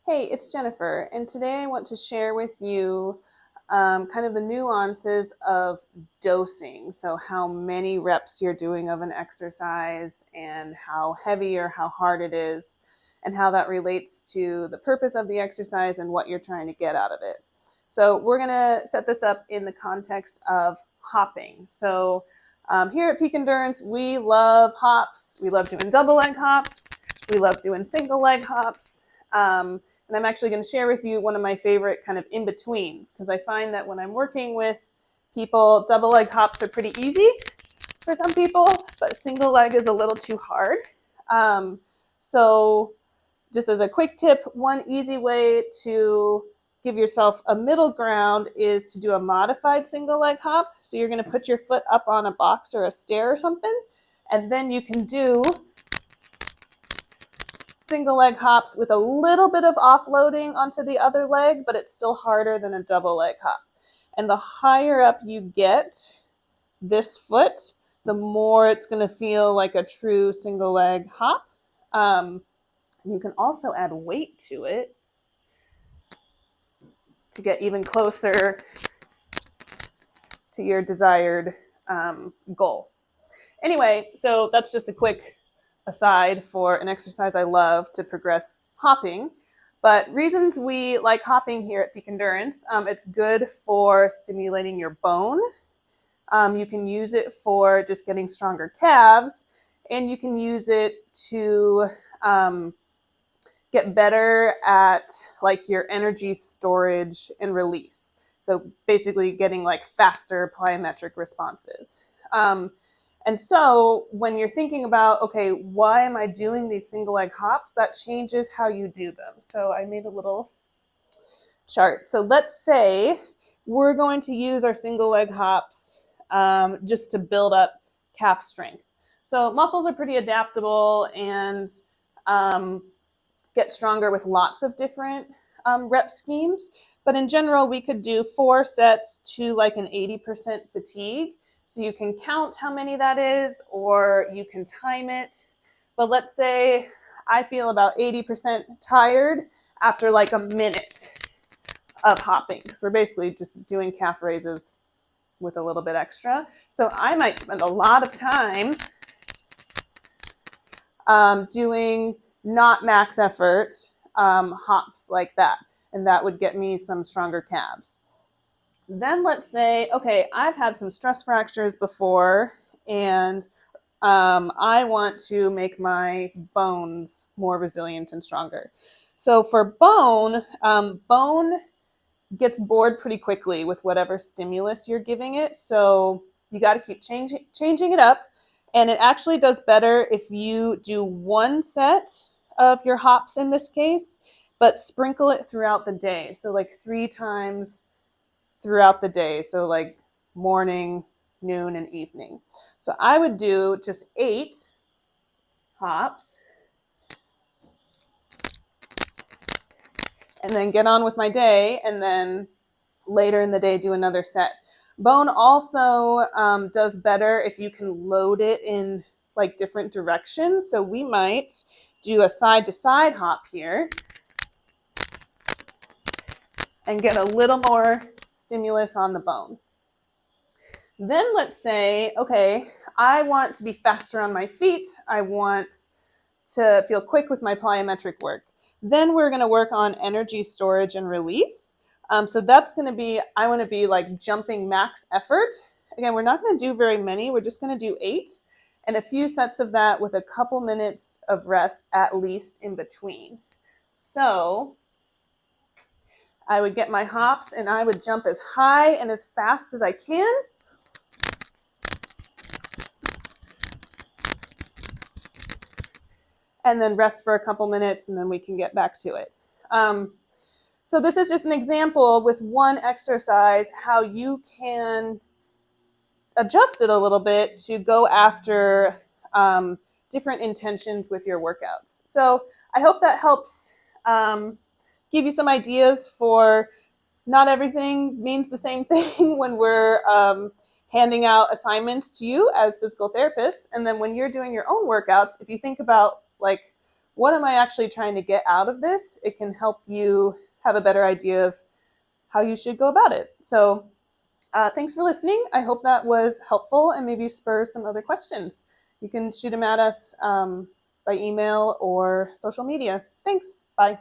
Hey, it's Jennifer, and today I want to share with you kind of the nuances of dosing. So, how many reps you're doing of an exercise, and how heavy or how hard it is, and how that relates to the purpose of the exercise and what you're trying to get out of it. So, we're going to set this up in the context of hopping. So, here at Peak Endurance, we love hops. We love doing double leg hops. We love doing single leg hops. And I'm actually going to share with you one of my favorite kind of in-betweens, because I find that when I'm working with people, double leg hops are pretty easy for some people, but single leg is a little too hard. So just as a quick tip, one easy way to give yourself a middle ground is to do a modified single leg hop. So you're going to put your foot up on a box or a stair or something, and then you can do single leg hops with a little bit of offloading onto the other leg, but it's still harder than a double leg hop. And the higher up you get this foot, the more it's going to feel like a true single leg hop. You can also add weight to it to get even closer to your desired goal. Anyway, so that's just a quick aside for an exercise I love to progress hopping. But reasons we like hopping here at Peak Endurance, it's good for stimulating your bone. You can use it for just getting stronger calves, and you can use it to get better at like your energy storage and release. So basically getting like faster plyometric responses. And so when you're thinking about, okay, why am I doing these single leg hops? That changes how you do them. So I made a little chart. So let's say we're going to use our single leg hops just to build up calf strength. So muscles are pretty adaptable and get stronger with lots of different rep schemes. But in general, we could do 4 sets to like an 80% fatigue. So you can count how many that is, or you can time it. But let's say I feel about 80% tired after like a minute of hopping, because we're basically just doing calf raises with a little bit extra. So I might spend a lot of time doing not max effort hops like that. And that would get me some stronger calves. Then let's say, okay, I've had some stress fractures before, and I want to make my bones more resilient and stronger. So for bone, bone gets bored pretty quickly with whatever stimulus you're giving it. So you got to keep changing it up. And it actually does better if you do one set of your hops in this case, but sprinkle it throughout the day. So like 3 times throughout the day. So like morning, noon, and evening. So I would do just 8 hops and then get on with my day, and then later in the day do another set. Bone also does better if you can load it in like different directions. So we might do a side to side hop here and get a little more stimulus on the bone. Then let's say, okay, I want to be faster on my feet. I want to feel quick with my plyometric work. Then we're going to work on energy storage and release. So that's going to be, I want to be like jumping max effort. Again, we're not going to do very many. We're just going to do 8 and a few sets of that with a couple minutes of rest at least in between. So I would get my hops and I would jump as high and as fast as I can. And then rest for a couple minutes, and then we can get back to it. So this is just an example with one exercise how you can adjust it a little bit to go after different intentions with your workouts. So I hope that helps give you some ideas for not everything means the same thing when we're handing out assignments to you as physical therapists. And then when you're doing your own workouts, if you think about like what am I actually trying to get out of this, it can help you have a better idea of how you should go about it. So thanks for listening. I hope that was helpful and maybe spur some other questions. You can shoot them at us by email or social media. Thanks. Bye.